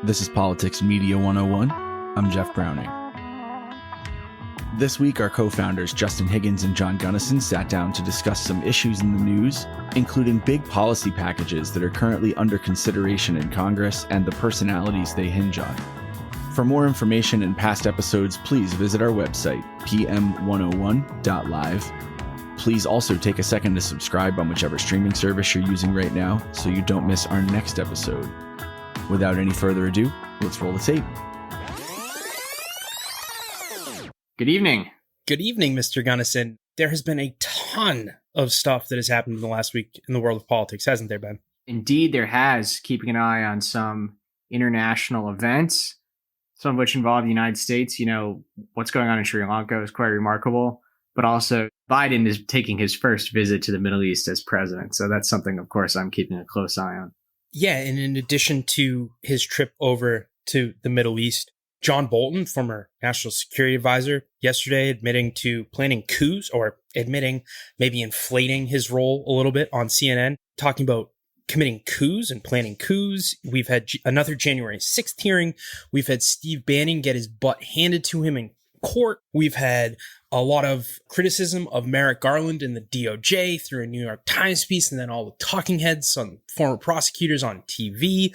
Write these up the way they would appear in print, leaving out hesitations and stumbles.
This is Politics Media 101. I'm Jeff Browning. This week, our co-founders Justin Higgins and John Gunnison sat down to discuss some issues in the news, including big policy packages that are currently under consideration in Congress and the personalities they hinge on. For more information and past episodes, please visit our website, pm101.live. Please also take a second to subscribe on whichever streaming service you're using right now so you don't miss our next episode. Without any further ado, let's roll the tape. Good evening. Good evening, Mr. Gunnison. There has been a ton of stuff that has happened in the last week in the world of politics, hasn't there, Ben? Indeed, there has. Keeping an eye on some international events, some of which involve the United States. You know, what's going on in Sri Lanka is quite remarkable. But also, Biden is taking his first visit to the Middle East as president. So that's something, of course, I'm keeping a close eye on. Yeah, and in addition to his trip over to the Middle East, John Bolton, former national security advisor, yesterday admitting to planning coups, or admitting maybe inflating his role a little bit on CNN, talking about committing coups and planning coups. We've had another January 6th hearing. We've had Steve Bannon get his butt handed to him in court. We've had a lot of criticism of Merrick Garland and the DOJ through a New York Times piece, and then all the talking heads on former prosecutors on TV.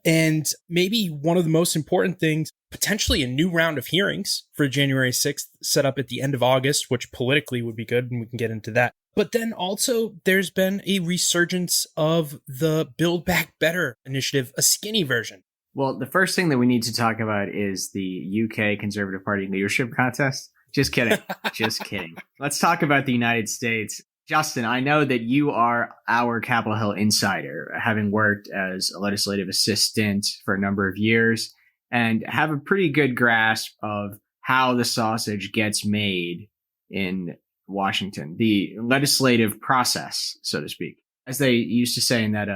And maybe one of the most important things, potentially a new round of hearings for January 6th set up at the end of August, which politically would be good, and we can get into that. But then also there's been a resurgence of the Build Back Better initiative, a skinny version. Well, the first thing that we need to talk about is the UK Conservative Party leadership contest. Just kidding. Just kidding. Let's talk about the United States. Justin, I know that you are our Capitol Hill insider, having worked as a legislative assistant for a number of years, and have a pretty good grasp of how the sausage gets made in Washington, the legislative process, so to speak. As they used to say in that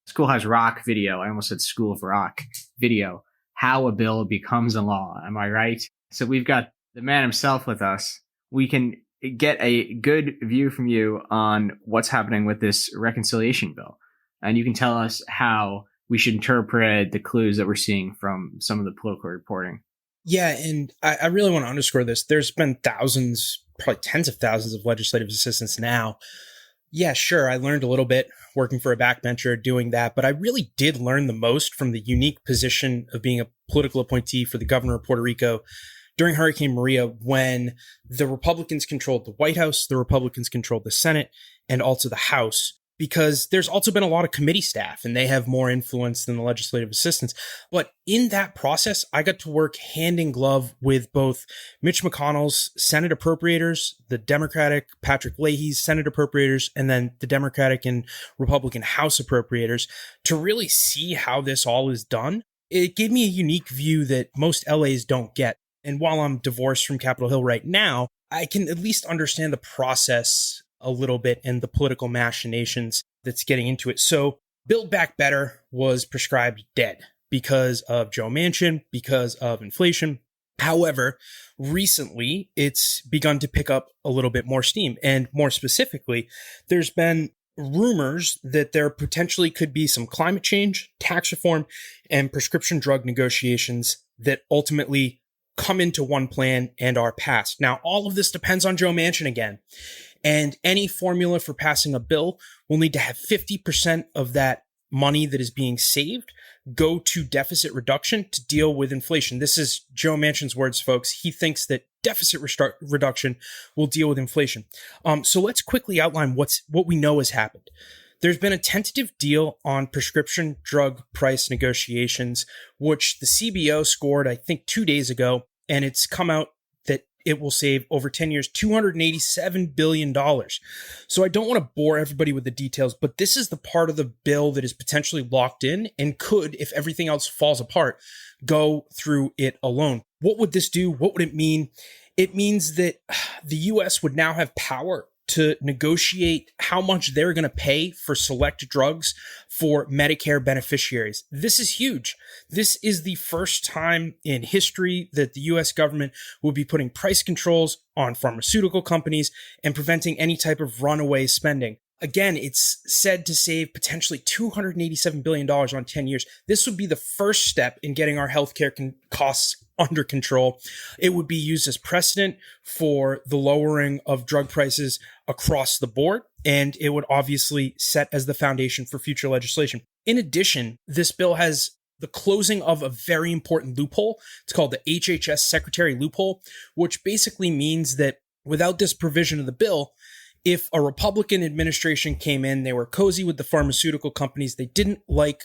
Schoolhouse Rock video, I almost said School of Rock video, how a bill becomes a law. Am I right? So we've got the man himself with us. We can get a good view from you on what's happening with this reconciliation bill. And you can tell us how we should interpret the clues that we're seeing from some of the political reporting. Yeah, and I really want to underscore this. There's been thousands, probably tens of thousands of legislative assistants now. Yeah, sure, I learned a little bit working for a backbencher doing that, but I really did learn the most from the unique position of being a political appointee for the governor of Puerto Rico during Hurricane Maria, when the Republicans controlled the White House, the Republicans controlled the Senate, and also the House, because there's also been a lot of committee staff and they have more influence than the legislative assistants. But in that process, I got to work hand in glove with both Mitch McConnell's Senate appropriators, the Democratic Patrick Leahy's Senate appropriators, and then the Democratic and Republican House appropriators to really see how this all is done. It gave me a unique view that most LAs don't get. And while I'm divorced from Capitol Hill right now, I can at least understand the process a little bit and the political machinations that's getting into it. So Build Back Better was prescribed dead because of Joe Manchin, because of inflation. However, recently it's begun to pick up a little bit more steam. And more specifically, there's been rumors that there potentially could be some climate change, tax reform, and prescription drug negotiations that ultimately come into one plan and are passed. Now, all of this depends on Joe Manchin again. And any formula for passing a bill will need to have 50% of that money that is being saved go to deficit reduction to deal with inflation. This is Joe Manchin's words, folks. He thinks that deficit reduction will deal with inflation. So let's quickly outline what we know has happened. There's been a tentative deal on prescription drug price negotiations, which the CBO scored, I think, 2 days ago, and it's come out that it will save over 10 years, $287 billion. So I don't want to bore everybody with the details, but this is the part of the bill that is potentially locked in and could, if everything else falls apart, go through it alone. What would this do? What would it mean? It means that the U.S. would now have power to negotiate how much they're going to pay for select drugs for Medicare beneficiaries. This is huge. This is the first time in history that the U.S. government will be putting price controls on pharmaceutical companies and preventing any type of runaway spending. Again, it's said to save potentially $287 billion on 10 years. This would be the first step in getting our healthcare costs under control. It would be used as precedent for the lowering of drug prices across the board, and it would obviously set as the foundation for future legislation. In addition, this bill has the closing of a very important loophole. It's called the HHS Secretary loophole, which basically means that without this provision of the bill, if a Republican administration came in, they were cozy with the pharmaceutical companies, they didn't like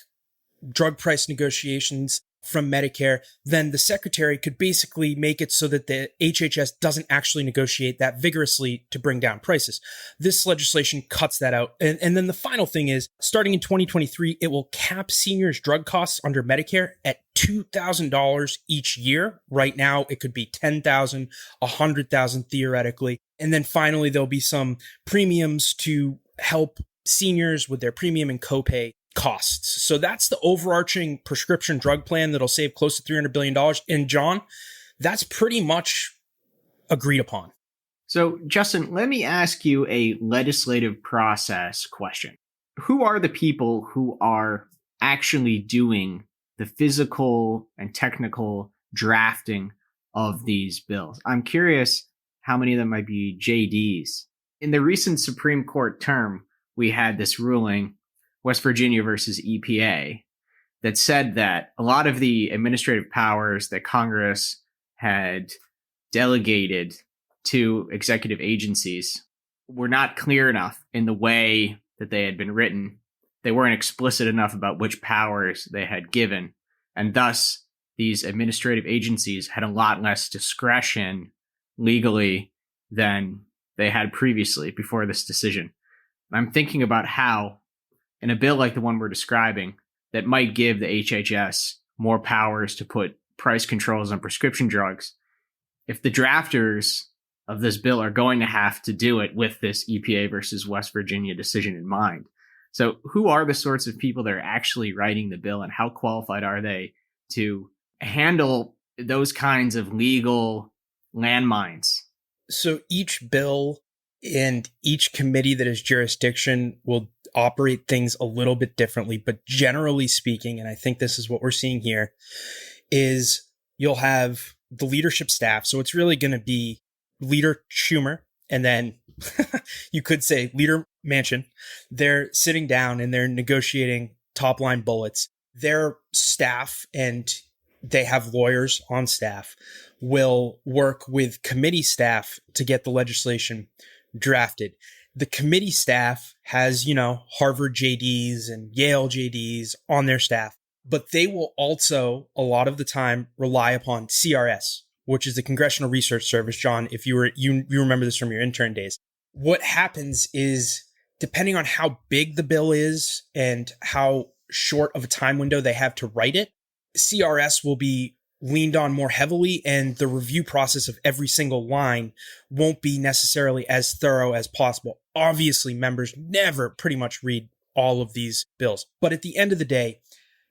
drug price negotiations from Medicare, then the secretary could basically make it so that the HHS doesn't actually negotiate that vigorously to bring down prices. This legislation cuts that out. And then the final thing is, starting in 2023, it will cap seniors' drug costs under Medicare at $2,000 each year. Right now, it could be $10,000, $100,000 theoretically. And then finally, there'll be some premiums to help seniors with their premium and copay costs. So that's the overarching prescription drug plan that'll save close to $300 billion. And John, that's pretty much agreed upon. So, Justin, let me ask you a legislative process question. Who are the people who are actually doing the physical and technical drafting of these bills? I'm curious how many of them might be JDs. In the recent Supreme Court term, we had this ruling, West Virginia versus EPA, that said that a lot of the administrative powers that Congress had delegated to executive agencies were not clear enough in the way that they had been written. They weren't explicit enough about which powers they had given. And thus, these administrative agencies had a lot less discretion legally than they had previously before this decision. I'm thinking about how, in a bill like the one we're describing, that might give the HHS more powers to put price controls on prescription drugs, if the drafters of this bill are going to have to do it with this EPA versus West Virginia decision in mind. So who are the sorts of people that are actually writing the bill, and how qualified are they to handle those kinds of legal landmines? So each bill and each committee that has jurisdiction will operate things a little bit differently, but generally speaking, and I think this is what we're seeing here, is you'll have the leadership staff. So it's really going to be Leader Schumer, and then you could say Leader Manchin. They're sitting down and they're negotiating top line bullets. Their staff, and they have lawyers on staff, will work with committee staff to get the legislation drafted. The committee staff has, Harvard JDs and Yale JDs on their staff, but they will also, a lot of the time, rely upon CRS, which is the Congressional Research Service. John, if you remember this from your intern days. What happens is, depending on how big the bill is and how short of a time window they have to write it, CRS will be leaned on more heavily, and the review process of every single line won't be necessarily as thorough as possible. Obviously, members never pretty much read all of these bills. But at the end of the day,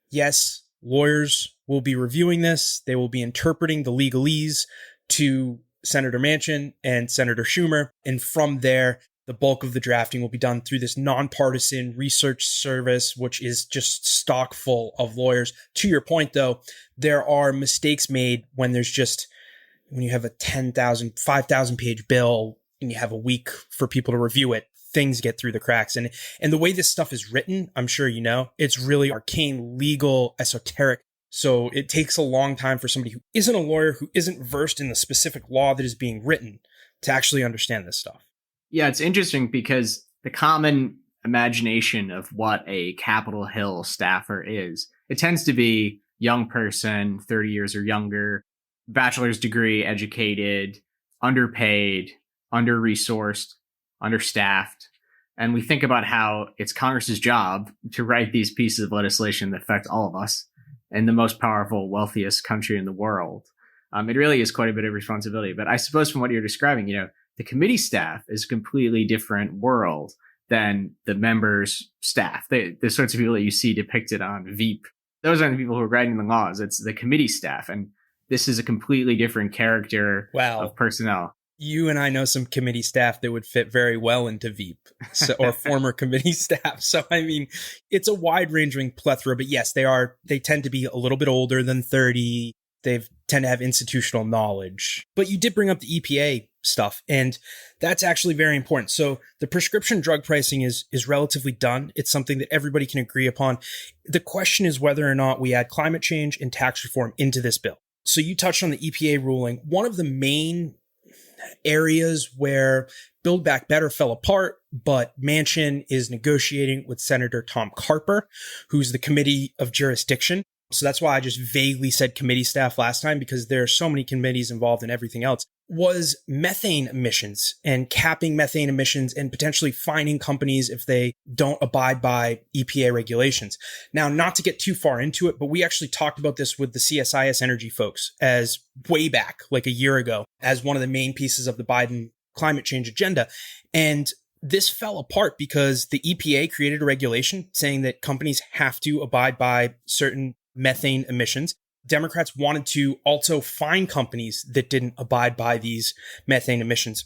yes, lawyers will be reviewing this. They will be interpreting the legalese to Senator Manchin and Senator Schumer. And from there, the bulk of the drafting will be done through this nonpartisan research service, which is just stock full of lawyers. To your point, though, there are mistakes made when you have a 10,000, 5,000 page bill and you have a week for people to review it. Things get through the cracks. And the way this stuff is written, I'm sure you know, it's really arcane, legal, esoteric. So it takes a long time for somebody who isn't a lawyer, who isn't versed in the specific law that is being written, to actually understand this stuff. Yeah, it's interesting because the common imagination of what a Capitol Hill staffer is, it tends to be young person, 30 years or younger, bachelor's degree educated, underpaid, under-resourced, understaffed. And we think about how it's Congress's job to write these pieces of legislation that affect all of us in the most powerful, wealthiest country in the world. It really is quite a bit of responsibility. But I suppose from what you're describing, the committee staff is a completely different world than the members' staff. The sorts of people that you see depicted on Veep. Those aren't the people who are writing the laws. It's the committee staff. And this is a completely different character of personnel. You and I know some committee staff that would fit very well into Veep, or former committee staff. So, I mean, it's a wide-ranging plethora, but yes, they tend to be a little bit older than 30. They tend to have institutional knowledge. But you did bring up the EPA stuff, and that's actually very important. So the prescription drug pricing is relatively done. It's something that everybody can agree upon. The question is whether or not we add climate change and tax reform into this bill. So you touched on the EPA ruling. One of the main areas where Build Back Better fell apart, but Manchin is negotiating with Senator Tom Carper, who's the committee of jurisdiction. So that's why I just vaguely said committee staff last time, because there are so many committees involved in everything else, was methane emissions and capping methane emissions and potentially fining companies if they don't abide by EPA regulations. Now, not to get too far into it, but we actually talked about this with the CSIS Energy folks as way back, like a year ago, as one of the main pieces of the Biden climate change agenda. And this fell apart because the EPA created a regulation saying that companies have to abide by certain methane emissions. Democrats wanted to also fine companies that didn't abide by these methane emissions.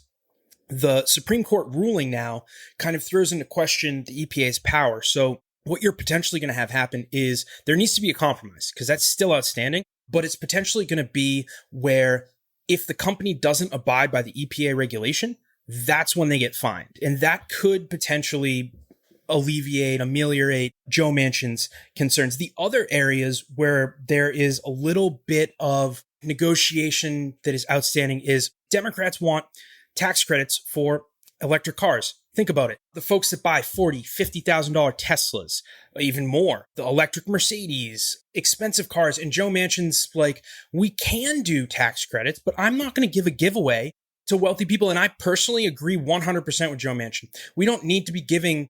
The Supreme Court ruling now kind of throws into question the EPA's power. So what you're potentially going to have happen is there needs to be a compromise, because that's still outstanding, but it's potentially going to be where if the company doesn't abide by the EPA regulation, that's when they get fined. And that could potentially ameliorate Joe Manchin's concerns. The other areas where there is a little bit of negotiation that is outstanding is Democrats want tax credits for electric cars. Think about it. The folks that buy $40,000, $50,000 Teslas, even more, the electric Mercedes, expensive cars. And Joe Manchin's like, we can do tax credits, but I'm not going to give a giveaway to wealthy people. And I personally agree 100% with Joe Manchin. We don't need to be giving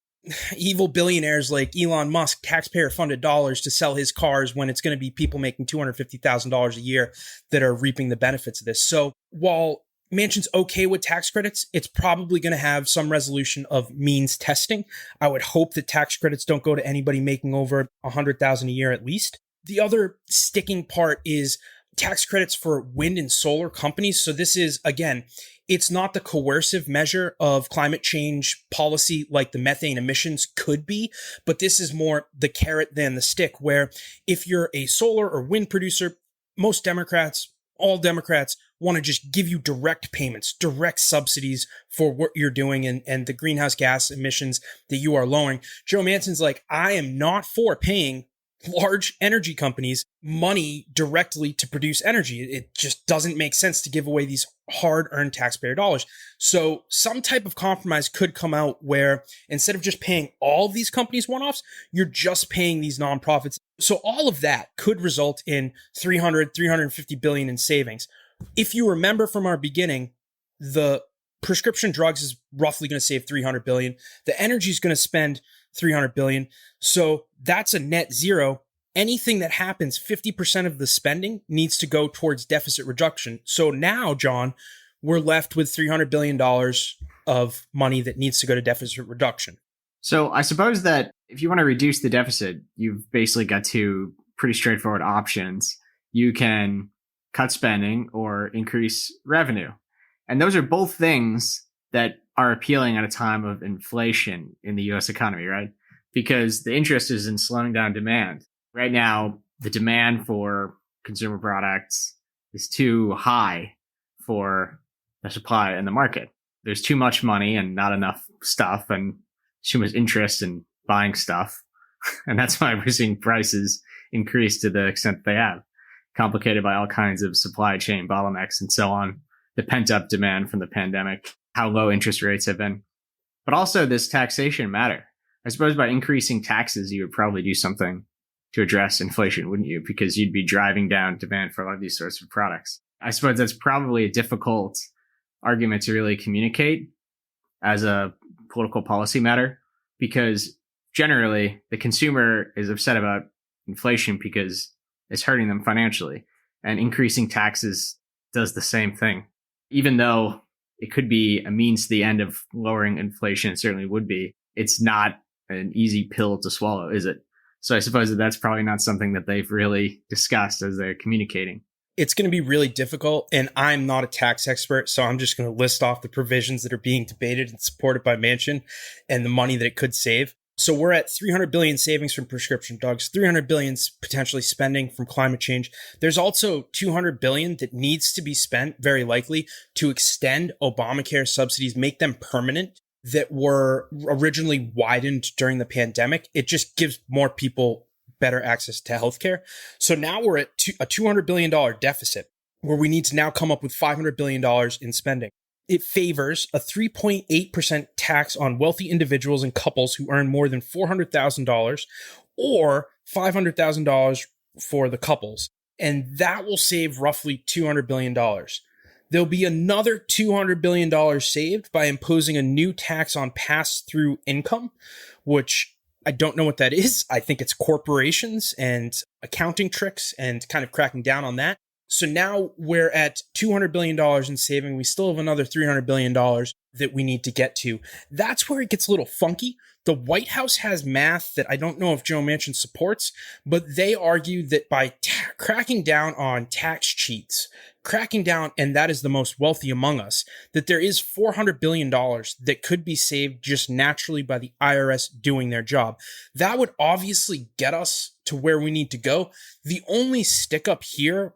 evil billionaires like Elon Musk taxpayer-funded dollars to sell his cars when it's going to be people making $250,000 a year that are reaping the benefits of this. So while Manchin's okay with tax credits, it's probably going to have some resolution of means testing. I would hope that tax credits don't go to anybody making over $100,000 a year at least. The other sticking part is tax credits for wind and solar companies. So this is, again, it's not the coercive measure of climate change policy like the methane emissions could be, but this is more the carrot than the stick, where if you're a solar or wind producer, most Democrats, all Democrats, want to just give you direct payments, direct subsidies for what you're doing and the greenhouse gas emissions that you are lowering. Joe Manchin's like, I am not for paying large energy companies money directly to produce energy. It just doesn't make sense to give away these hard-earned taxpayer dollars. So some type of compromise could come out where instead of just paying all of these companies one-offs, you're just paying these nonprofits. So all of that could result in $350 billion in savings. If you remember from our beginning, the prescription drugs is roughly going to save $300 billion. The energy is going to spend $300 billion. So that's a net zero. Anything that happens, 50% of the spending needs to go towards deficit reduction. So now, John, we're left with $300 billion of money that needs to go to deficit reduction. So I suppose that if you want to reduce the deficit, you've basically got two pretty straightforward options. You can cut spending or increase revenue. And those are both things that are appealing at a time of inflation in the US economy, right? Because the interest is in slowing down demand. Right now, the demand for consumer products is too high for the supply in the market. There's too much money and not enough stuff, and too much interest in buying stuff. And that's why we're seeing prices increase to the extent that they have, complicated by all kinds of supply chain bottlenecks and so on, the pent-up demand from the pandemic, how low interest rates have been. But also this taxation matter. I suppose by increasing taxes, you would probably do something to address inflation, wouldn't you? Because you'd be driving down demand for a lot of these sorts of products. I suppose that's probably a difficult argument to really communicate as a political policy matter, because generally the consumer is upset about inflation because it's hurting them financially, and increasing taxes does the same thing. Even though it could be a means to the end of lowering inflation, it certainly would be, it's not an easy pill to swallow, is it? So I suppose that that's probably not something that they've really discussed as they're communicating. It's going to be really difficult, and I'm not a tax expert, so I'm just going to list off the provisions that are being debated and supported by Manchin and the money that it could save. So we're at 300 billion savings from prescription drugs, 300 billion potentially spending from climate change. There's also 200 billion that needs to be spent, very likely, to extend Obamacare subsidies, make them permanent, that were originally widened during the pandemic. It just gives more people better access to healthcare. So now we're at a $200 billion deficit where we need to now come up with $500 billion in spending. It favors a 3.8% tax on wealthy individuals and couples who earn more than $400,000 or $500,000 for the couples. And that will save roughly $200 billion. There'll be another $200 billion saved by imposing a new tax on pass-through income, which I don't know what that is. I think it's corporations and accounting tricks and kind of cracking down on that. So now we're at $200 billion in saving. We still have another $300 billion that we need to get to. That's where it gets a little funky. The White House has math that I don't know if Joe Manchin supports, but they argue that by cracking down on tax cheats, cracking down, and that is the most wealthy among us, that there is $400 billion that could be saved just naturally by the IRS doing their job. That would obviously get us to where we need to go. The only stick up here,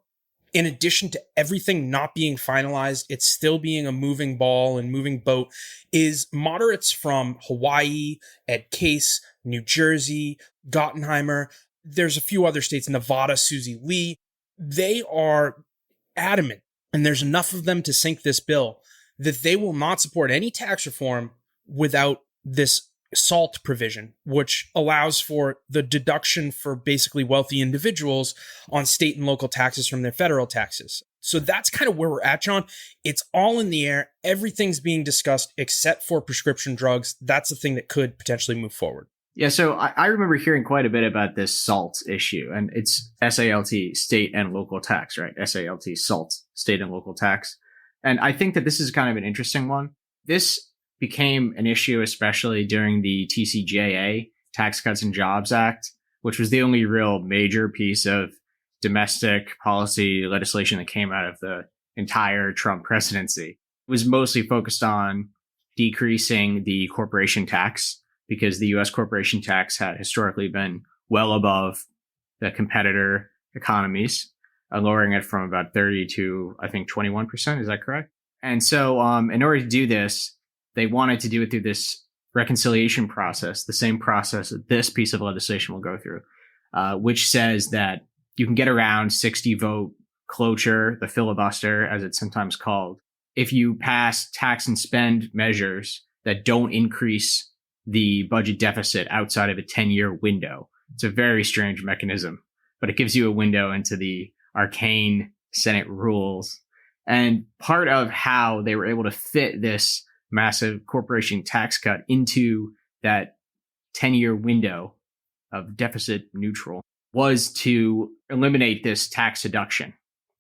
in addition to everything not being finalized, it's still being a moving ball and moving boat, is moderates from Hawaii, Ed Case, New Jersey, Gottenheimer. There's a few other states, Nevada, Susie Lee. They are adamant, and there's enough of them to sink this bill, that they will not support any tax reform without this SALT provision, which allows for the deduction for basically wealthy individuals on state and local taxes from their federal taxes. So that's kind of where we're at, John. It's all in the air. Everything's being discussed except for prescription drugs. That's the thing that could potentially move forward. Yeah, so I remember hearing quite a bit about this SALT issue, and it's SALT, state and local tax, right? SALT, SALT, state and local tax. And I think that this is kind of an interesting one. This became an issue, especially during the TCJA, Tax Cuts and Jobs Act, which was the only real major piece of domestic policy legislation that came out of the entire Trump presidency. It was mostly focused on decreasing the corporation tax, because the U.S. corporation tax had historically been well above the competitor economies, lowering it from about 30 to, I think, 21%. Is that correct? And so in order to do this, they wanted to do it through this reconciliation process, the same process that this piece of legislation will go through, which says that you can get around 60 vote cloture, the filibuster, as it's sometimes called, if you pass tax and spend measures that don't increase the budget deficit outside of a 10-year window. It's a very strange mechanism, but it gives you a window into the arcane Senate rules. And part of how they were able to fit this massive corporation tax cut into that 10-year window of deficit neutral was to eliminate this tax deduction,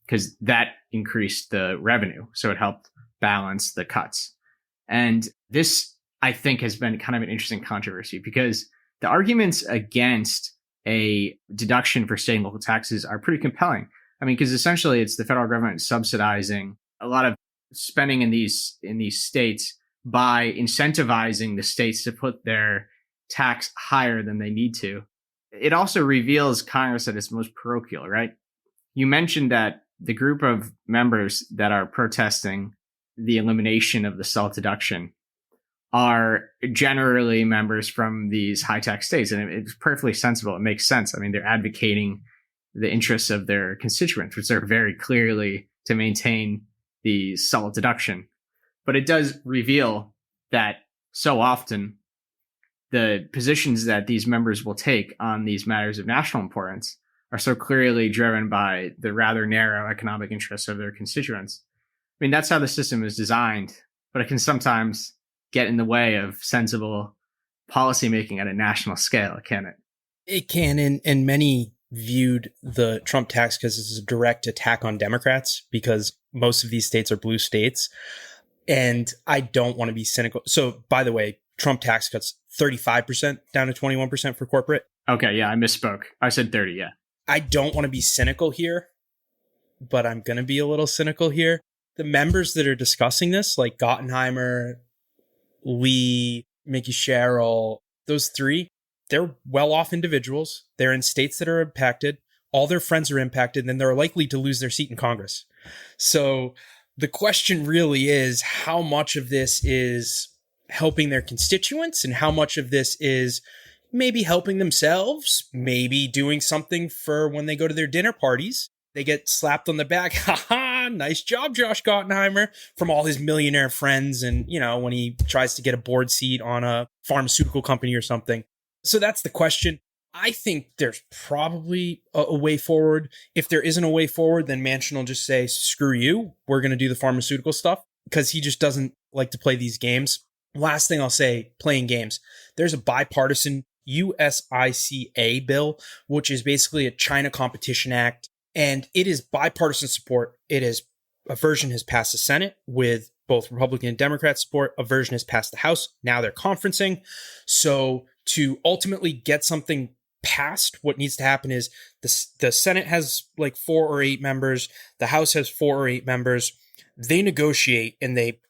because that increased the revenue. So it helped balance the cuts. And this, I think, has been kind of an interesting controversy, because the arguments against a deduction for state and local taxes are pretty compelling. I mean, because essentially it's the federal government subsidizing a lot of spending in these states by incentivizing the states to put their tax higher than they need to. It also reveals Congress at its most parochial, right? You mentioned that the group of members that are protesting the elimination of the SALT deduction are generally members from these high tax states. And it's perfectly sensible. It makes sense. I mean, they're advocating the interests of their constituents, which are very clearly to maintain the SALT deduction. But it does reveal that so often the positions that these members will take on these matters of national importance are so clearly driven by the rather narrow economic interests of their constituents. I mean, that's how the system is designed, but it can sometimes get in the way of sensible policymaking at a national scale, can it? It can, and many viewed the Trump tax cuts as a direct attack on Democrats, because most of these states are blue states. And I don't want to be cynical. So, by the way, Trump tax cuts 35% down to 21% for corporate. Okay, yeah, I misspoke. I said 30, yeah. I don't want to be cynical here, but I'm going to be a little cynical here. The members that are discussing this, like Gottenheimer, Lee, Mickey Sherrill, those three, they're well-off individuals. They're in states that are impacted. All their friends are impacted, and then they're likely to lose their seat in Congress. So the question really is, how much of this is helping their constituents and how much of this is maybe helping themselves, maybe doing something for when they go to their dinner parties. They get slapped on the back. Ha ha, nice job, Josh Gottenheimer, from all his millionaire friends. And, when he tries to get a board seat on a pharmaceutical company or something. So that's the question. I think there's probably a way forward. If there isn't a way forward, then Manchin will just say, screw you, we're going to do the pharmaceutical stuff, because he just doesn't like to play these games. Last thing I'll say, playing games. There's a bipartisan USICA bill, which is basically a China Competition Act, and it is bipartisan support. A version has passed the Senate with both Republican and Democrat support. A version has passed the House. Now they're conferencing. So to ultimately get something passed, what needs to happen is the Senate has like 4 or 8 members. The House has 4 or 8 members. They negotiate and they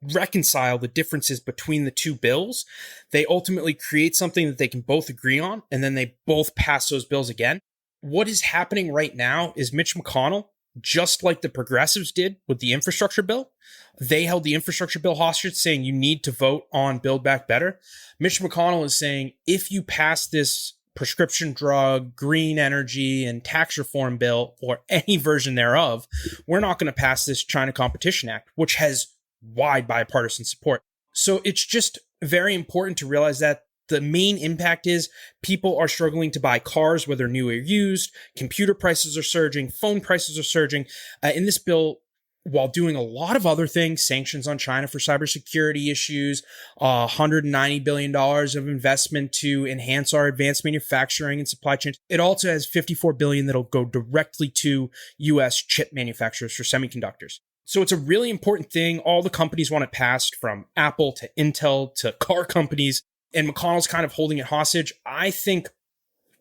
reconcile the differences between the two bills. They ultimately create something that they can both agree on, and then they both pass those bills again. What is happening right now is Mitch McConnell, just like the progressives did with the infrastructure bill, they held the infrastructure bill hostage, saying you need to vote on Build Back Better. Mitch McConnell is saying, if you pass this prescription drug, green energy, and tax reform bill, or any version thereof, we're not going to pass this China Competition Act, which has wide bipartisan support. So it's just very important to realize that the main impact is people are struggling to buy cars, whether new or used. Computer prices are surging. Phone prices are surging. In this bill, while doing a lot of other things, sanctions on China for cybersecurity issues, $190 billion of investment to enhance our advanced manufacturing and supply chains. It also has $54 billion that'll go directly to U.S. chip manufacturers for semiconductors. So it's a really important thing. All the companies want it passed, from Apple to Intel to car companies, and McConnell's kind of holding it hostage. I think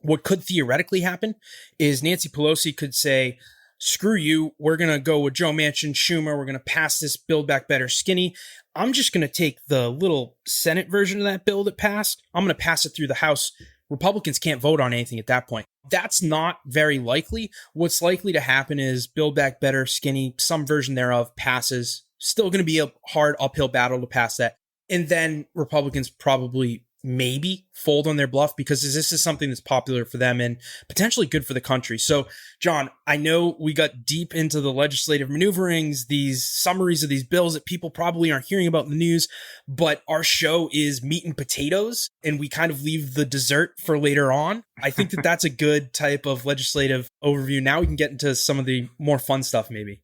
what could theoretically happen is Nancy Pelosi could say, screw you, we're going to go with Joe Manchin, Schumer, we're going to pass this Build Back Better skinny. I'm just going to take the little Senate version of that bill that passed. I'm going to pass it through the House. Republicans can't vote on anything at that point. That's not very likely. What's likely to happen is Build Back Better, skinny, some version thereof passes. Still going to be a hard uphill battle to pass that. And then Republicans probably maybe fold on their bluff, because this is something that's popular for them and potentially good for the country. So, John, I know we got deep into the legislative maneuverings, these summaries of these bills that people probably aren't hearing about in the news, but our show is meat and potatoes, and we kind of leave the dessert for later on. I think that that's a good type of legislative overview. Now we can get into some of the more fun stuff, maybe.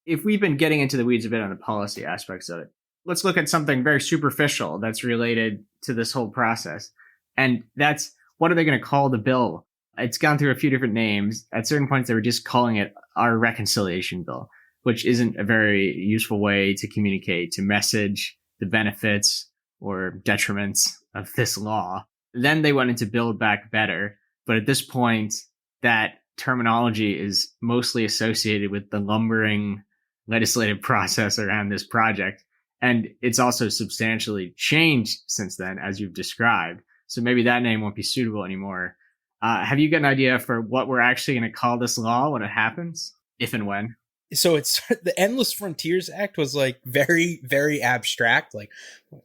If we've been getting into the weeds a bit on the policy aspects of it, let's look at something very superficial that's related to this whole process. And that's, what are they going to call the bill? It's gone through a few different names. At certain points, they were just calling it our reconciliation bill, which isn't a very useful way to communicate, to message the benefits or detriments of this law. Then they went into Build Back Better. But at this point, that terminology is mostly associated with the lumbering legislative process around this project. And it's also substantially changed since then, as you've described. So maybe that name won't be suitable anymore. Have you got an idea for what we're actually going to call this law when it happens, if and when? So it's the Endless Frontiers Act was like very, very abstract. Like,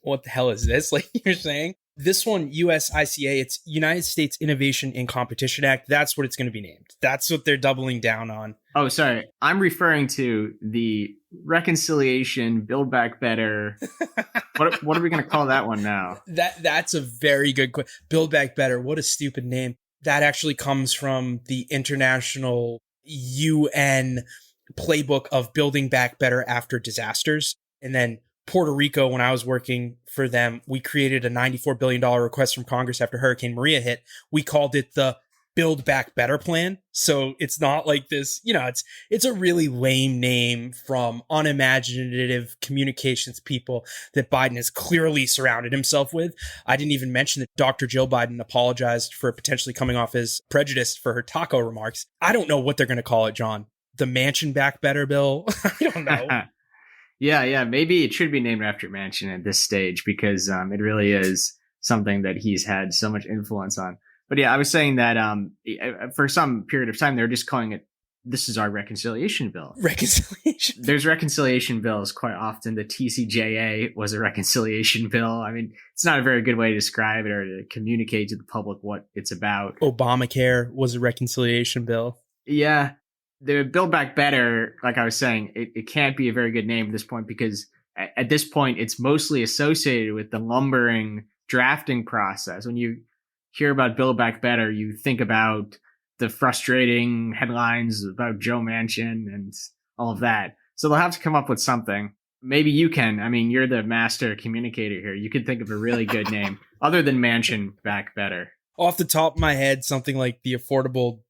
what the hell is this? Like you're saying, this one, USICA, it's United States Innovation and Competition Act. That's what it's going to be named. That's what they're doubling down on. Oh, sorry. I'm referring to the reconciliation, Build Back Better. What are we going to call that one now? That's a very good question. Build Back Better. What a stupid name. That actually comes from the international UN playbook of building back better after disasters. And then Puerto Rico, when I was working for them, we created a $94 billion request from Congress after Hurricane Maria hit. We called it the Build Back Better plan. So it's not like this, it's a really lame name from unimaginative communications people that Biden has clearly surrounded himself with. I didn't even mention that Dr. Jill Biden apologized for potentially coming off as prejudiced for her taco remarks. I don't know what they're going to call it, John. the Mansion Back Better bill. I don't know. Yeah. Maybe it should be named after Manchin at this stage because it really is something that he's had so much influence on. But yeah, I was saying that for some period of time, they were just calling it, this is our reconciliation bill. Reconciliation. There's reconciliation bills quite often. The TCJA was a reconciliation bill. I mean, it's not a very good way to describe it or to communicate to the public what it's about. Obamacare was a reconciliation bill. Yeah. The Build Back Better, like I was saying, it can't be a very good name at this point because at this point, it's mostly associated with the lumbering drafting process. When you hear about Build Back Better, you think about the frustrating headlines about Joe Manchin and all of that. So they'll have to come up with something. Maybe you can. I mean, you're the master communicator here. You could think of a really good name other than Manchin Back Better. Off the top of my head, something like the affordable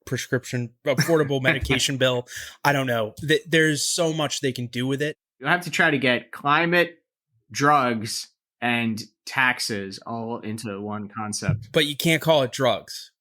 medication bill. I don't know. There's so much they can do with it. You'll have to try to get climate, drugs, and taxes all into one concept. But you can't call it drugs.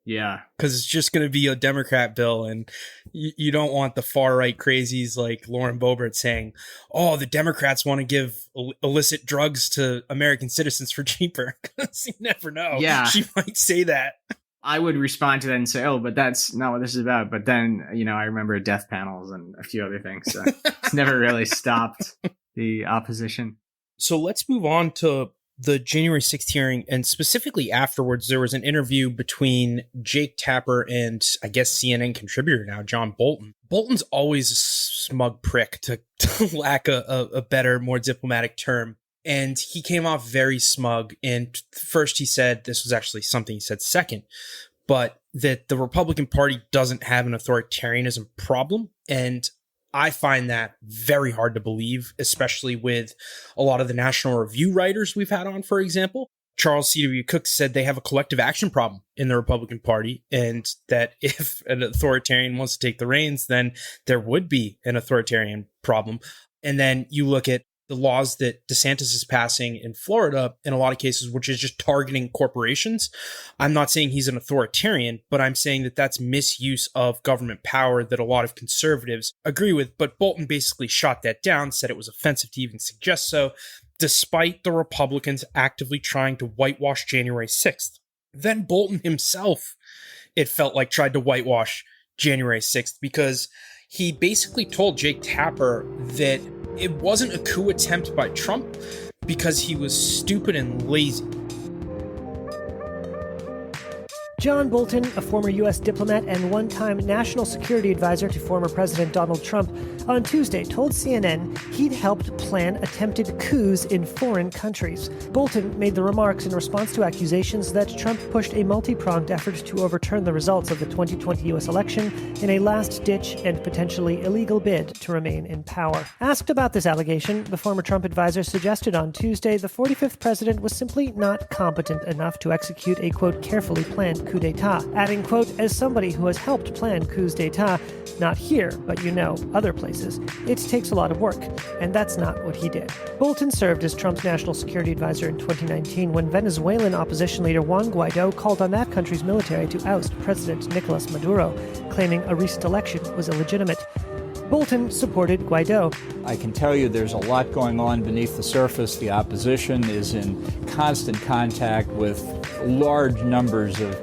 Yeah. Because it's just going to be a Democrat bill, and you don't want the far-right crazies like Lauren Boebert saying, oh, the Democrats want to give illicit drugs to American citizens for cheaper. You never know. Yeah. She might say that. I would respond to that and say, oh, but that's not what this is about. But then, I remember death panels and a few other things. So it's never really stopped the opposition. So let's move on to the January 6th hearing, and specifically afterwards, there was an interview between Jake Tapper and, I guess, CNN contributor now, John Bolton. Bolton's always a smug prick, to lack a better, more diplomatic term. And he came off very smug. And first he said, this was actually something he said second, but that the Republican Party doesn't have an authoritarianism problem. And I find that very hard to believe, especially with a lot of the National Review writers we've had on, for example. Charles C.W. Cook said they have a collective action problem in the Republican Party, and that if an authoritarian wants to take the reins, then there would be an authoritarian problem. And then you look at the laws that DeSantis is passing in Florida, in a lot of cases, which is just targeting corporations. I'm not saying he's an authoritarian, but I'm saying that that's misuse of government power that a lot of conservatives agree with. But Bolton basically shot that down, said it was offensive to even suggest so, despite the Republicans actively trying to whitewash January 6th. Then Bolton himself, it felt like, tried to whitewash January 6th because he basically told Jake Tapper that it wasn't a coup attempt by Trump because he was stupid and lazy. John Bolton, a former U.S. diplomat and one-time national security advisor to former President Donald Trump, on Tuesday told CNN he'd helped plan attempted coups in foreign countries. Bolton made the remarks in response to accusations that Trump pushed a multi-pronged effort to overturn the results of the 2020 U.S. election in a last-ditch and potentially illegal bid to remain in power. Asked about this allegation, the former Trump advisor suggested on Tuesday the 45th president was simply not competent enough to execute a, quote, carefully planned coup d'etat, adding, quote, as somebody who has helped plan coups d'etat, not here, but other places, it takes a lot of work, and that's not what he did. Bolton served as Trump's national security advisor in 2019 when Venezuelan opposition leader Juan Guaido called on that country's military to oust President Nicolas Maduro, claiming a recent election was illegitimate. Bolton supported Guaido. I can tell you there's a lot going on beneath the surface. The opposition is in constant contact with large numbers of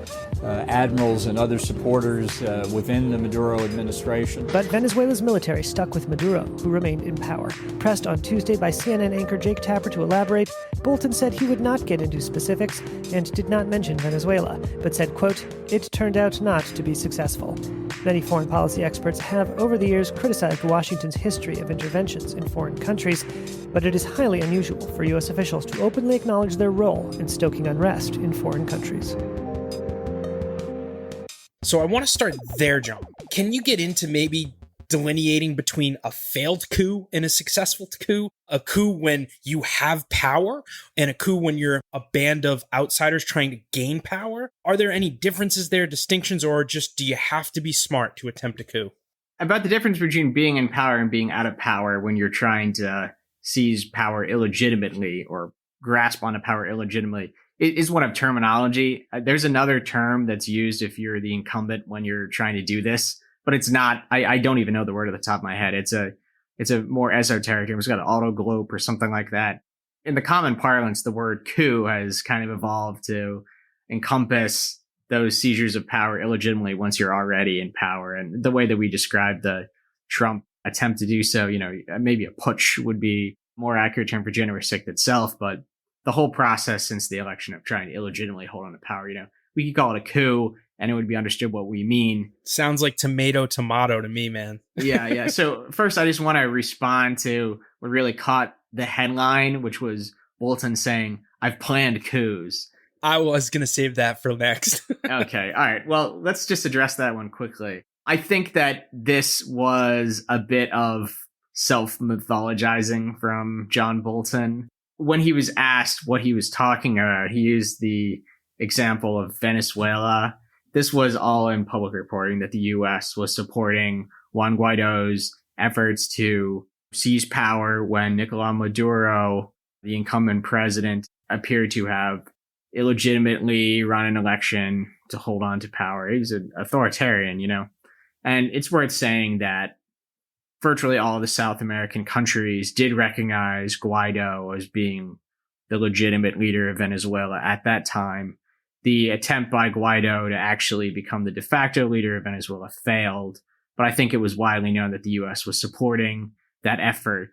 admirals and other supporters within the Maduro administration. But Venezuela's military stuck with Maduro, who remained in power. Pressed on Tuesday by CNN anchor Jake Tapper to elaborate, Bolton said he would not get into specifics and did not mention Venezuela, but said, quote, it turned out not to be successful. Many foreign policy experts have, over the years, criticized Washington's history of interventions in foreign countries, but it is highly unusual for U.S. officials to openly acknowledge their role in stoking unrest in foreign countries. So I want to start there, John. Can you get into maybe delineating between a failed coup and a successful coup? A coup when you have power and a coup when you're a band of outsiders trying to gain power? Are there any differences there, distinctions, or just do you have to be smart to attempt a coup? About the difference between being in power and being out of power when you're trying to seize power illegitimately or grasp onto power illegitimately is one of terminology. There's another term that's used if you're the incumbent when you're trying to do this. but it's not, I don't even know the word at the top of my head. It's a more esoteric term. It's got an autoglope or something like that. In the common parlance, the word coup has kind of evolved to encompass those seizures of power illegitimately once you're already in power. And the way that we described the Trump attempt to do so, maybe a putsch would be more accurate term for January 6th itself, but the whole process since the election of trying to illegitimately hold on to power, we could call it a coup and it would be understood what we mean. Sounds like tomato to me, man. Yeah. So first, I just want to respond to what really caught the headline, which was Bolton saying, "I've planned coups." I was going to save that for next. Okay. All right. Well, let's just address that one quickly. I think that this was a bit of self-mythologizing from John Bolton. When he was asked what he was talking about, he used the example of Venezuela. This was all in public reporting that the U.S. was supporting Juan Guaido's efforts to seize power when Nicolás Maduro, the incumbent president, appeared to have illegitimately run an election to hold on to power. He was an authoritarian, and it's worth saying that virtually all of the South American countries did recognize Guaido as being the legitimate leader of Venezuela at that time. The attempt by Guaido to actually become the de facto leader of Venezuela failed, but I think it was widely known that the U.S. was supporting that effort.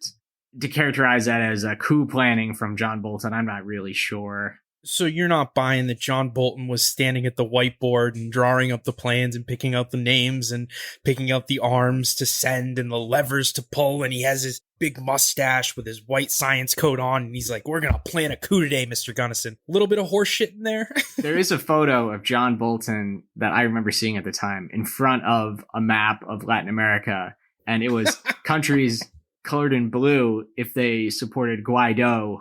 To characterize that as a coup planning from John Bolton, I'm not really sure. So you're not buying that John Bolton was standing at the whiteboard and drawing up the plans and picking out the names and picking out the arms to send and the levers to pull, and he has his big mustache with his white science coat on, and he's like, "We're going to plan a coup today, Mr. Gunnison." A little bit of horse shit in there. There is a photo of John Bolton that I remember seeing at the time in front of a map of Latin America, and it was countries colored in blue if they supported Guaido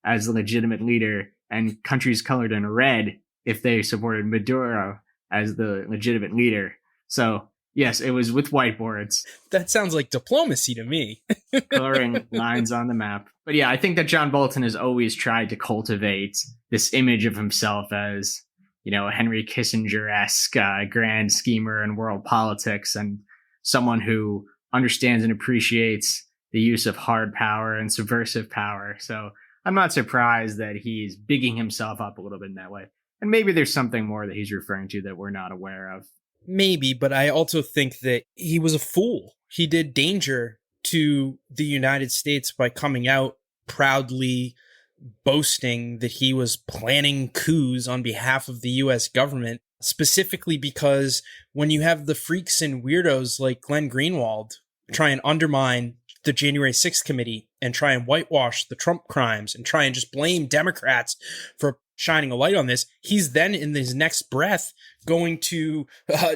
as the legitimate leader, and countries colored in red if they supported Maduro as the legitimate leader. So, yes, it was with whiteboards. That sounds like diplomacy to me. Coloring lines on the map. But yeah, I think that John Bolton has always tried to cultivate this image of himself as, a Henry Kissinger-esque grand schemer in world politics and someone who understands and appreciates the use of hard power and subversive power. So I'm not surprised that he's bigging himself up a little bit in that way. And maybe there's something more that he's referring to that we're not aware of. Maybe, but I also think that he was a fool. He did danger to the United States by coming out proudly boasting that he was planning coups on behalf of the U.S. government, specifically because when you have the freaks and weirdos like Glenn Greenwald try and undermine the January 6th committee and try and whitewash the Trump crimes and try and just blame Democrats for shining a light on this, he's then in his next breath going to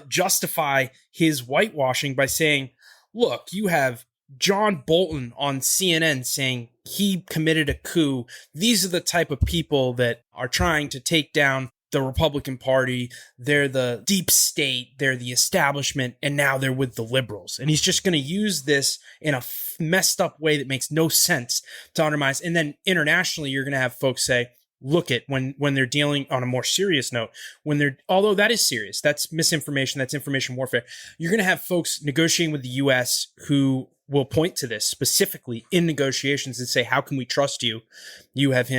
justify his whitewashing by saying, look, you have John Bolton on CNN saying he committed a coup. These are the type of people that are trying to take down the Republican Party. They're the deep state, they're the establishment, and now they're with the liberals. And he's just going to use this in a messed up way that makes no sense to undermine. And then internationally, you're going to have folks say, look at when they're dealing on a more serious note, although that is serious, that's misinformation, that's information warfare. You're going to have folks negotiating with the U.S. who will point to this specifically in negotiations and say, how can we trust you? You have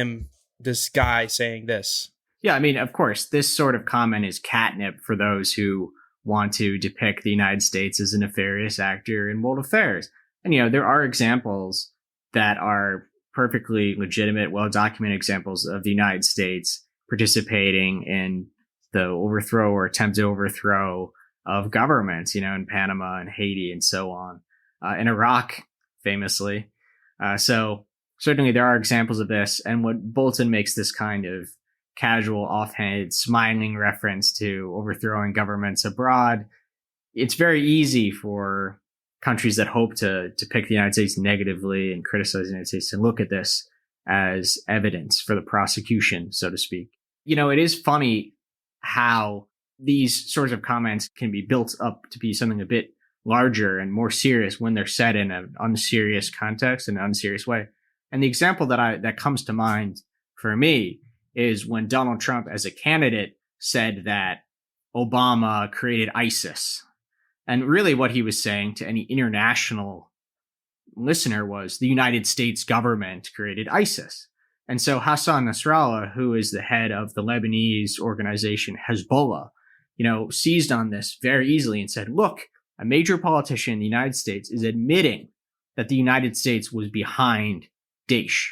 this guy saying this. Yeah, I mean, of course, this sort of comment is catnip for those who want to depict the United States as a nefarious actor in world affairs. And, there are examples that are perfectly legitimate, well-documented examples of the United States participating in the overthrow or attempted overthrow of governments, in Panama and Haiti and so on, in Iraq, famously. So certainly there are examples of this. And what Bolton makes this kind of casual, offhanded, smiling reference to overthrowing governments abroad, it's very easy for countries that hope to pick the United States negatively and criticize the United States to look at this as evidence for the prosecution, so to speak. It is funny how these sorts of comments can be built up to be something a bit larger and more serious when they're said in an unserious context, in an unserious way. And the example that comes to mind for me is when Donald Trump, as a candidate, said that Obama created ISIS. And really what he was saying to any international listener was the United States government created ISIS. And so Hassan Nasrallah, who is the head of the Lebanese organization Hezbollah, seized on this very easily and said, look, a major politician in the United States is admitting that the United States was behind Daesh.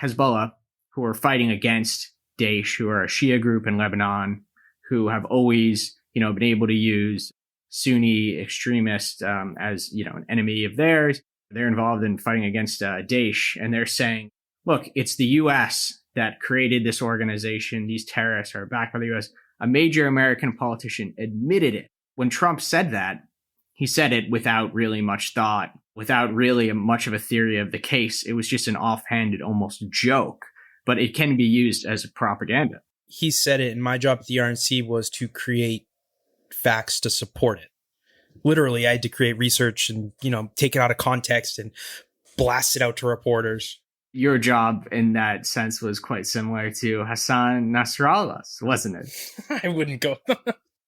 Hezbollah, who are fighting against Daesh, who are a Shia group in Lebanon, who have always, been able to use Sunni extremists as, an enemy of theirs. They're involved in fighting against Daesh, and they're saying, look, it's the U.S. that created this organization. These terrorists are backed by the U.S. A major American politician admitted it. When Trump said that, he said it without really much thought, without really much of a theory of the case. It was just an offhanded, almost joke, but it can be used as propaganda. He said it, and my job at the RNC was to create facts to support it. Literally, I had to create research and, take it out of context and blast it out to reporters. Your job in that sense was quite similar to Hassan Nasrallah's, wasn't it? I wouldn't go.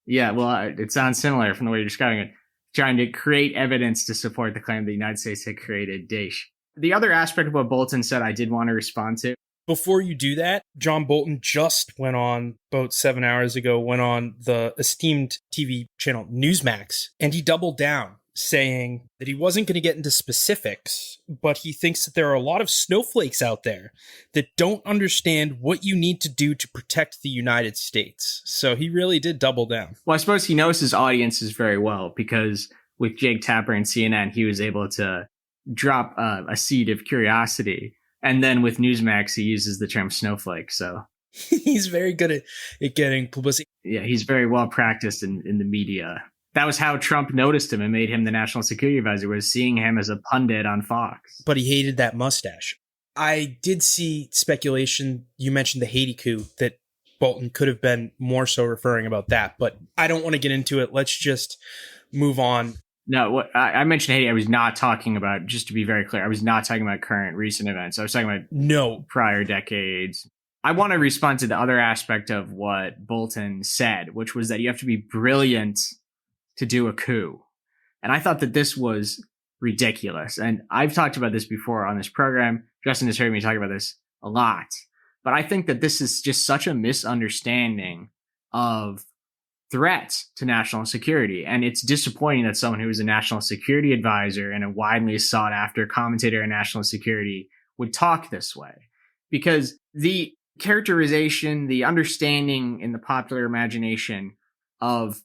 Yeah, well, it sounds similar from the way you're describing it. Trying to create evidence to support the claim the United States had created Daesh. The other aspect of what Bolton said I did want to respond to. Before you do that, John Bolton just went on, about 7 hours ago, went on the esteemed TV channel Newsmax, and he doubled down, saying that he wasn't going to get into specifics, but he thinks that there are a lot of snowflakes out there that don't understand what you need to do to protect the United States. So he really did double down. Well, I suppose he knows his audiences very well, because with Jake Tapper and CNN, he was able to drop a seed of curiosity. And then with Newsmax, he uses the term snowflake. So he's very good at getting publicity. Yeah, he's very well practiced in the media. That was how Trump noticed him and made him the national security advisor, was seeing him as a pundit on Fox. But he hated that mustache. I did see speculation. You mentioned the Haiti coup, that Bolton could have been more so referring about that, but I don't want to get into it. Let's just move on. No, what I mentioned Haiti, I was not talking about, just to be very clear, I was not talking about current recent events. I was talking about prior decades. I want to respond to the other aspect of what Bolton said, which was that you have to be brilliant to do a coup. And I thought that this was ridiculous. And I've talked about this before on this program. Justin has heard me talk about this a lot. But I think that this is just such a misunderstanding of threats to national security. And it's disappointing that someone who is a national security advisor and a widely sought after commentator in national security would talk this way. Because the characterization, the understanding in the popular imagination of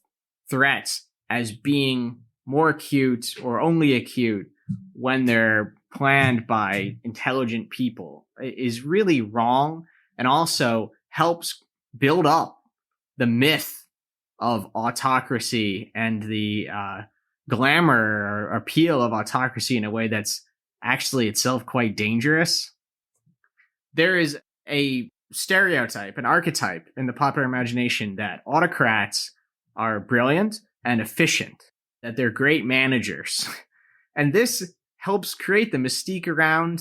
threats as being more acute or only acute when they're planned by intelligent people is really wrong, and also helps build up the myth of autocracy and the glamour or appeal of autocracy in a way that's actually itself quite dangerous. There is a stereotype, an archetype in the popular imagination that autocrats are brilliant and efficient, that they're great managers. And this helps create the mystique around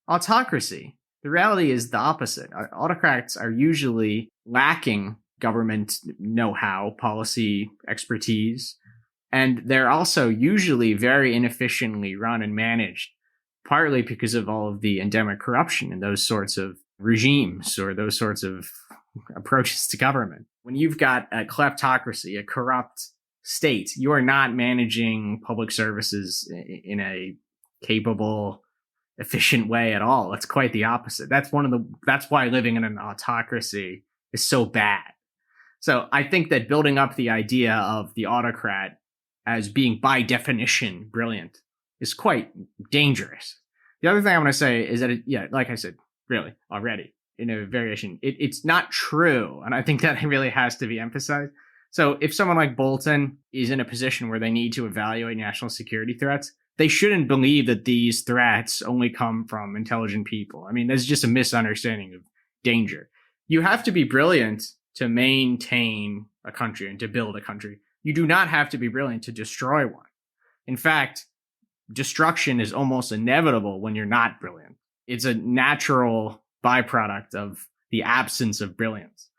autocracy. The reality is the opposite. Autocrats are usually lacking government know-how, policy expertise, and they're also usually very inefficiently run and managed, partly because of all of the endemic corruption in those sorts of regimes or those sorts of approaches to government. When you've got a kleptocracy, a corrupt state, you are not managing public services in a capable, efficient way at all. It's quite the opposite. That's why living in an autocracy is so bad. So I think that building up the idea of the autocrat as being by definition brilliant is quite dangerous. The other thing I want to say is that, like I said, really already in a variation, it's not true. And I think that really has to be emphasized. So if someone like Bolton is in a position where they need to evaluate national security threats, they shouldn't believe that these threats only come from intelligent people. I mean, that's just a misunderstanding of danger. You have to be brilliant to maintain a country and to build a country. You do not have to be brilliant to destroy one. In fact, destruction is almost inevitable when you're not brilliant. It's a natural byproduct of the absence of brilliance.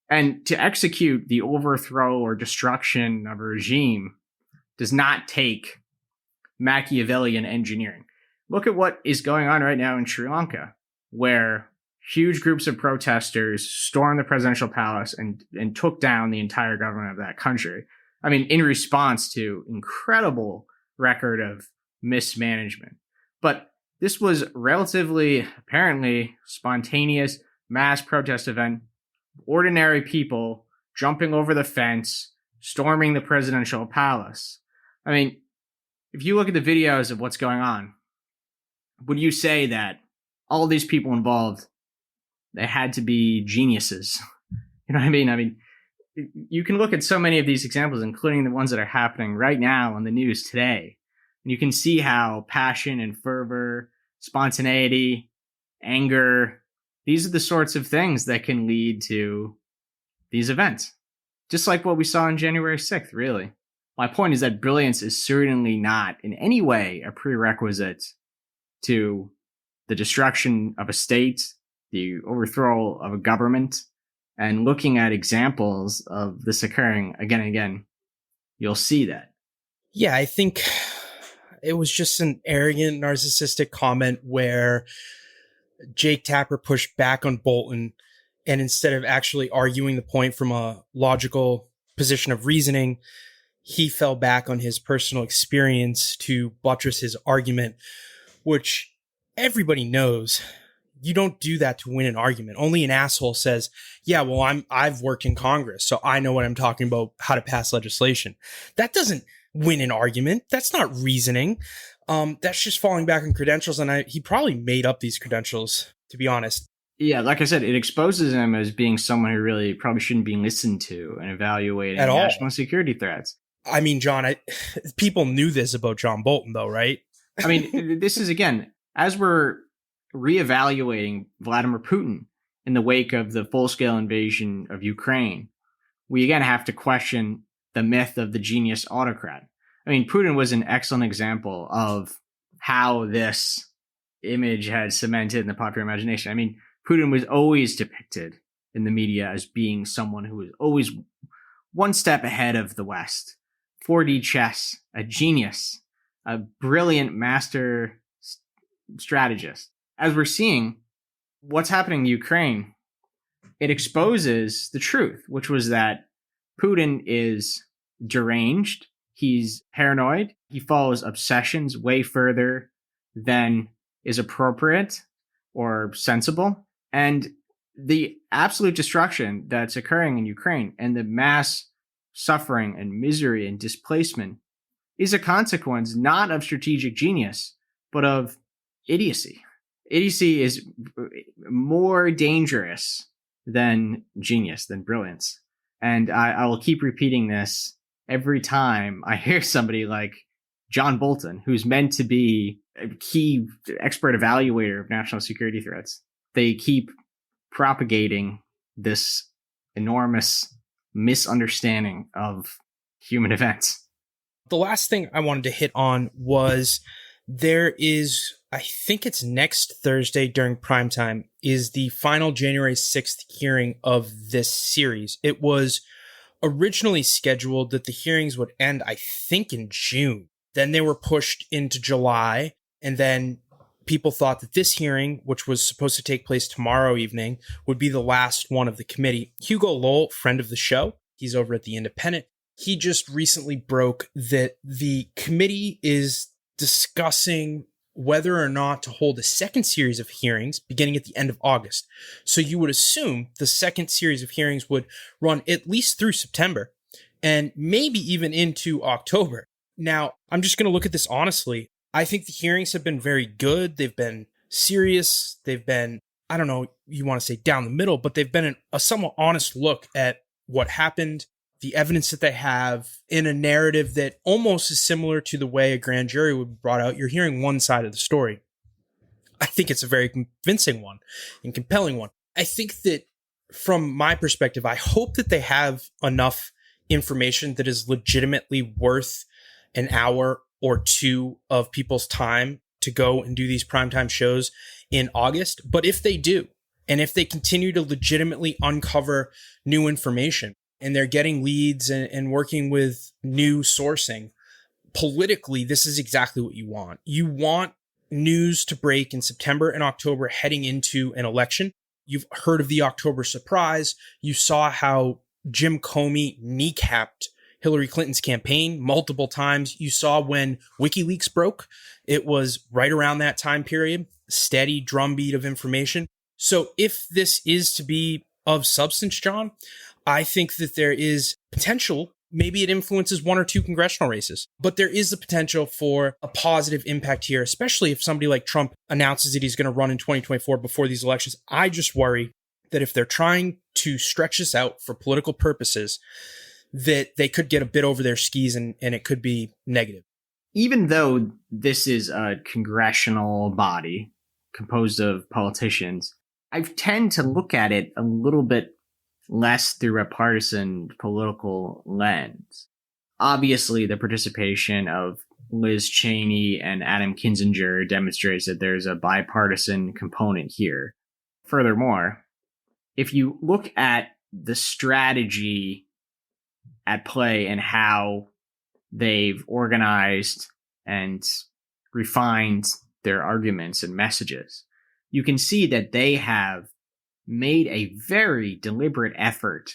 And to execute the overthrow or destruction of a regime, does not take Machiavellian engineering. Look at what is going on right now in Sri Lanka, where huge groups of protesters stormed the presidential palace and took down the entire government of that country. I mean, in response to incredible record of mismanagement. But this was relatively, apparently, spontaneous mass protest event. Ordinary people jumping over the fence, storming the presidential palace. I mean, if you look at the videos of what's going on, would you say that all these people involved, they had to be geniuses? You know what I mean? I mean, you can look at so many of these examples, including the ones that are happening right now on the news today. And you can see how passion and fervor, spontaneity, anger, these are the sorts of things that can lead to these events. Just like what we saw on January 6th, really. My point is that brilliance is certainly not in any way a prerequisite to the destruction of a state, the overthrow of a government. And looking at examples of this occurring again and again, you'll see that. Yeah, I think it was just an arrogant, narcissistic comment where Jake Tapper pushed back on Bolton, and instead of actually arguing the point from a logical position of reasoning, he fell back on his personal experience to buttress his argument, which everybody knows. You don't do that to win an argument. Only an asshole says, yeah, well, I've worked in Congress, so I know what I'm talking about, how to pass legislation. That doesn't win an argument. That's not reasoning. That's just falling back on credentials. And he probably made up these credentials, to be honest. Yeah, like I said, it exposes him as being someone who really probably shouldn't be listened to and evaluating At all. national security threats. I mean, John, people knew this about John Bolton, though, right? I mean, this is, again, as we're reevaluating Vladimir Putin in the wake of the full-scale invasion of Ukraine, we again have to question the myth of the genius autocrat. I mean, Putin was an excellent example of how this image had cemented in the popular imagination. I mean, Putin was always depicted in the media as being someone who was always one step ahead of the West. 4D chess, a genius, a brilliant master strategist. As we're seeing what's happening in Ukraine, it exposes the truth, which was that Putin is deranged. He's paranoid. He follows obsessions way further than is appropriate or sensible. And the absolute destruction that's occurring in Ukraine and the mass suffering and misery and displacement is a consequence not of strategic genius, but of idiocy. Idiocy is more dangerous than genius, than brilliance. And I will keep repeating this every time I hear somebody like John Bolton, who's meant to be a key expert evaluator of national security threats. They keep propagating this enormous misunderstanding of human events. The last thing I wanted to hit on was there is, I think it's next Thursday during primetime, is the final January 6th hearing of this series. It was originally scheduled that the hearings would end, I think, in June. Then they were pushed into July, and then people thought that this hearing, which was supposed to take place tomorrow evening, would be the last one of the committee. Hugo Lowell, friend of the show, he's over at The Independent, he just recently broke that the committee is discussing whether or not to hold a second series of hearings beginning at the end of August. So you would assume the second series of hearings would run at least through September and maybe even into October. Now, I'm just going to look at this honestly. I think the hearings have been very good. They've been serious. They've been, I don't know, you want to say down the middle, but they've been a somewhat honest look at what happened, the evidence that they have, in a narrative that almost is similar to the way a grand jury would be brought out. You're hearing one side of the story. I think it's a very convincing one and compelling one. I think that from my perspective, I hope that they have enough information that is legitimately worth an hour or two of people's time to go and do these primetime shows in August. But if they do, and if they continue to legitimately uncover new information, and they're getting leads and working with new sourcing, politically, this is exactly what you want. You want news to break in September and October heading into an election. You've heard of the October surprise. You saw how Jim Comey kneecapped Hillary Clinton's campaign multiple times. You saw when WikiLeaks broke, it was right around that time period, steady drumbeat of information. So if this is to be of substance, John, I think that there is potential. Maybe it influences one or two congressional races, but there is the potential for a positive impact here, especially if somebody like Trump announces that he's going to run in 2024 before these elections. I just worry that if they're trying to stretch this out for political purposes, that they could get a bit over their skis and it could be negative. Even though this is a congressional body composed of politicians, I tend to look at it a little bit less through a partisan political lens. Obviously, the participation of Liz Cheney and Adam Kinzinger demonstrates that there's a bipartisan component here. Furthermore, if you look at the strategy at play and how they've organized and refined their arguments and messages, you can see that they have made a very deliberate effort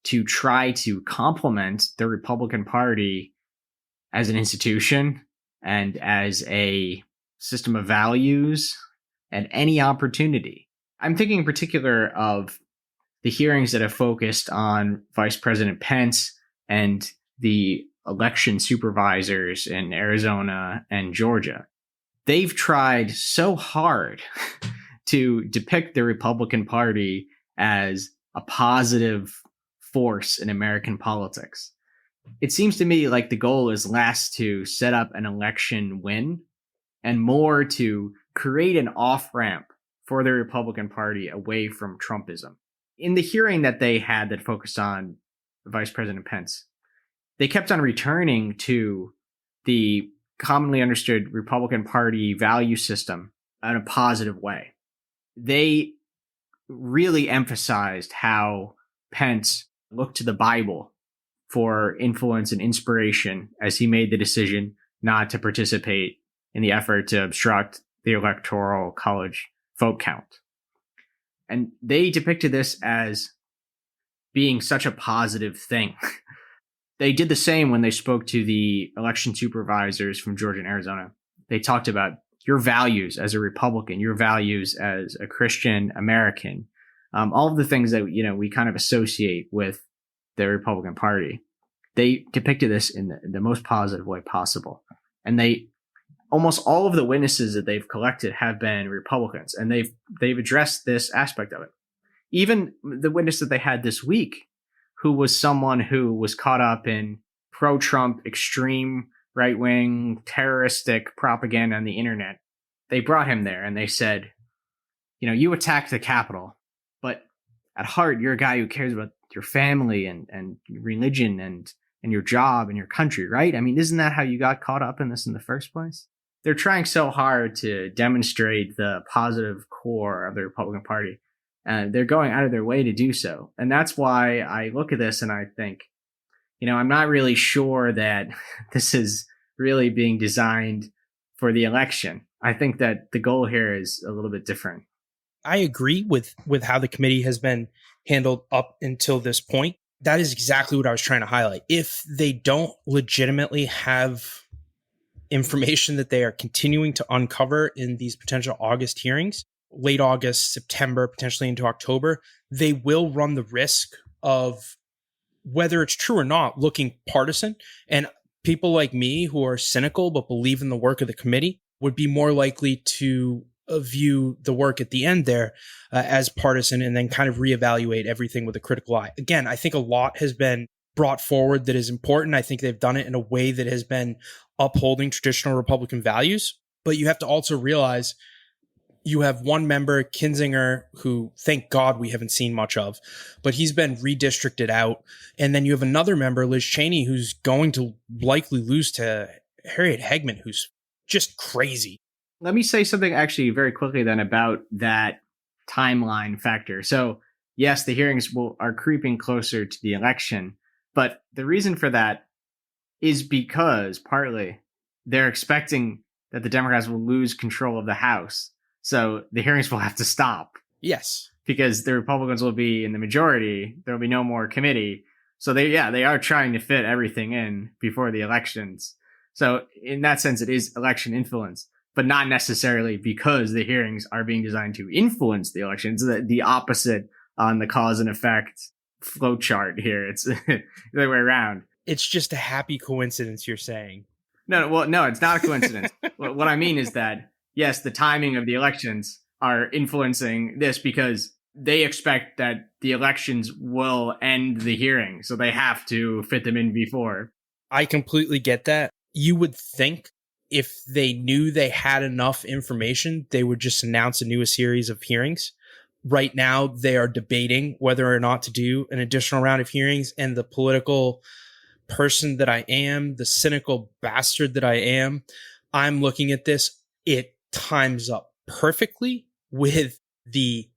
to try to complement the Republican Party as an institution and as a system of values at any opportunity. I'm thinking in particular of the hearings that have focused on Vice President Pence and the election supervisors in Arizona and Georgia. They've tried so hard to depict the Republican Party as a positive force in American politics. It seems to me like the goal is less to set up an election win and more to create an off-ramp for the Republican Party away from Trumpism. In the hearing that they had that focused on Vice President Pence, they kept on returning to the commonly understood Republican Party value system in a positive way. They really emphasized how Pence looked to the Bible for influence and inspiration as he made the decision not to participate in the effort to obstruct the Electoral College vote count. And they depicted this as being such a positive thing. They did the same when they spoke to the election supervisors from Georgia and Arizona. They talked about your values as a Republican, your values as a Christian American, all of the things that, we kind of associate with the Republican Party. They depicted this in the most positive way possible. And almost all of the witnesses that they've collected have been Republicans, and they've addressed this aspect of it. Even the witness that they had this week, who was someone who was caught up in pro-Trump, extreme right-wing, terroristic propaganda on the internet. They brought him there and they said, you attacked the Capitol, but at heart, you're a guy who cares about your family and religion and your job and your country, right? I mean, isn't that how you got caught up in this in the first place? They're trying so hard to demonstrate the positive core of the Republican Party. And they're going out of their way to do so. And that's why I look at this and I think, I'm not really sure that this is really being designed for the election. I think that the goal here is a little bit different. I agree with how the committee has been handled up until this point. That is exactly what I was trying to highlight. If they don't legitimately have information that they are continuing to uncover in these potential August hearings, late August, September, potentially into October, they will run the risk of, whether it's true or not, looking partisan. And people like me who are cynical but believe in the work of the committee would be more likely to view the work at the end there as partisan and then kind of reevaluate everything with a critical eye. Again, I think a lot has been brought forward that is important. I think they've done it in a way that has been upholding traditional Republican values. But you have to also realize you have one member, Kinzinger, who thank God we haven't seen much of, but he's been redistricted out. And then you have another member, Liz Cheney, who's going to likely lose to Harriet Hegman, who's just crazy. Let me say something actually very quickly then about that timeline factor. So yes, the hearings are creeping closer to the election, but the reason for that is because partly they're expecting that the Democrats will lose control of the House. So the hearings will have to stop Yes. because the Republicans will be in the majority. There will be no more committee. So they are trying to fit everything in before the elections. So in that sense, it is election influence, but not necessarily because the hearings are being designed to influence the elections. The opposite on the cause and effect flow chart here. It's the other way around. It's just a happy coincidence, you're saying. No, it's not a coincidence. What I mean is that, yes, the timing of the elections are influencing this because they expect that the elections will end the hearing. So they have to fit them in before. I completely get that. You would think if they knew they had enough information, they would just announce a new series of hearings. Right now, they are debating whether or not to do an additional round of hearings, and the political person that I am, the cynical bastard that I am, I'm looking at this. It times up perfectly with the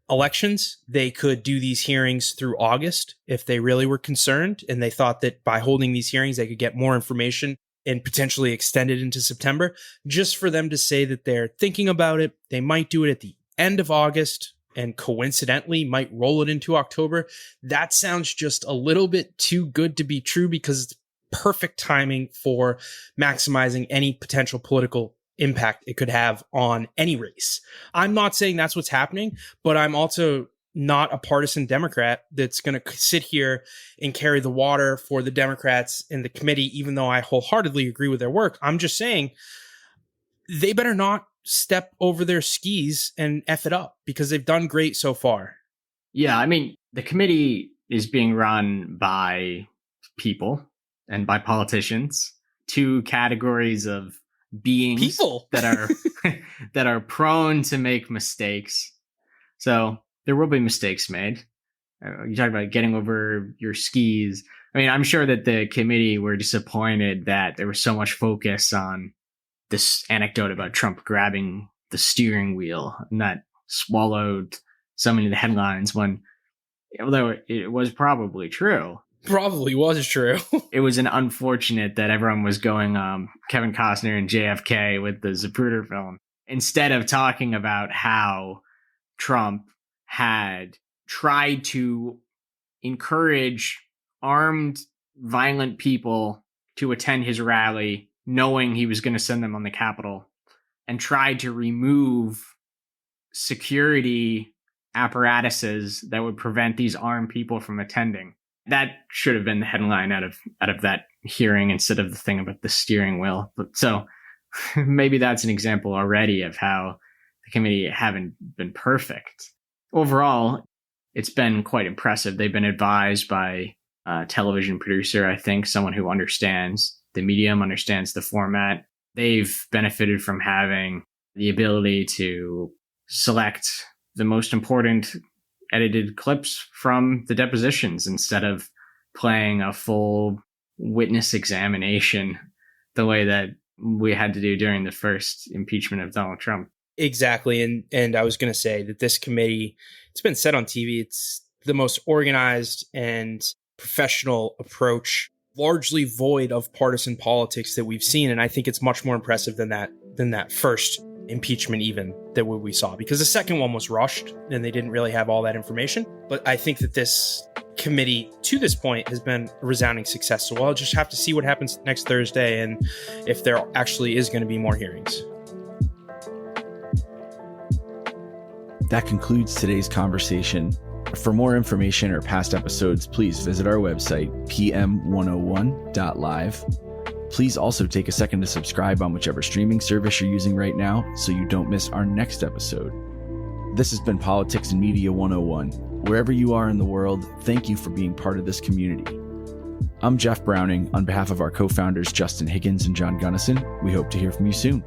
elections. They could do these hearings through August if they really were concerned, and they thought that by holding these hearings, they could get more information and potentially extend it into September. Just for them to say that they're thinking about it, they might do it at the end of August and coincidentally might roll it into October. That sounds just a little bit too good to be true because it's perfect timing for maximizing any potential political impact it could have on any race. I'm not saying that's what's happening, but I'm also not a partisan Democrat that's going to sit here and carry the water for the Democrats in the committee, even though I wholeheartedly agree with their work. I'm just saying they better not step over their skis and F it up because they've done great so far. Yeah, I mean, the committee is being run by people and by politicians, two categories of beings People that are prone to make mistakes. So there will be mistakes made. You talk about getting over your skis. I mean, I'm sure that the committee were disappointed that there was so much focus on this anecdote about Trump grabbing the steering wheel, and that swallowed so many of the headlines when, although it was probably true. Probably was true. It was an unfortunate that everyone was going Kevin Costner and JFK with the Zapruder film instead of talking about how Trump had tried to encourage armed, violent people to attend his rally, knowing he was going to send them on the Capitol, and tried to remove security apparatuses that would prevent these armed people from attending. That should have been the headline out of that hearing instead of the thing about the steering wheel. But so maybe that's an example already of how the committee haven't been perfect. Overall, it's been quite impressive. They've been advised by a television producer, I think, someone who understands the medium, understands the format. They've benefited from having the ability to select the most important edited clips from the depositions instead of playing a full witness examination the way that we had to do during the first impeachment of Donald Trump. Exactly. And I was going to say that this committee, it's been said on TV, it's the most organized and professional approach, largely void of partisan politics that we've seen. And I think it's much more impressive than that first impeachment even that we saw, because the second one was rushed and they didn't really have all that information. But I think that this committee to this point has been a resounding success. So we'll just have to see what happens next Thursday and if there actually is going to be more hearings. That concludes today's conversation. For more information or past episodes, please visit our website, pm101.live. Please also take a second to subscribe on whichever streaming service you're using right now so you don't miss our next episode. This has been Politics and Media 101. Wherever you are in the world, thank you for being part of this community. I'm Jeff Browning. On behalf of our co-founders Justin Higgins and John Gunnison, we hope to hear from you soon.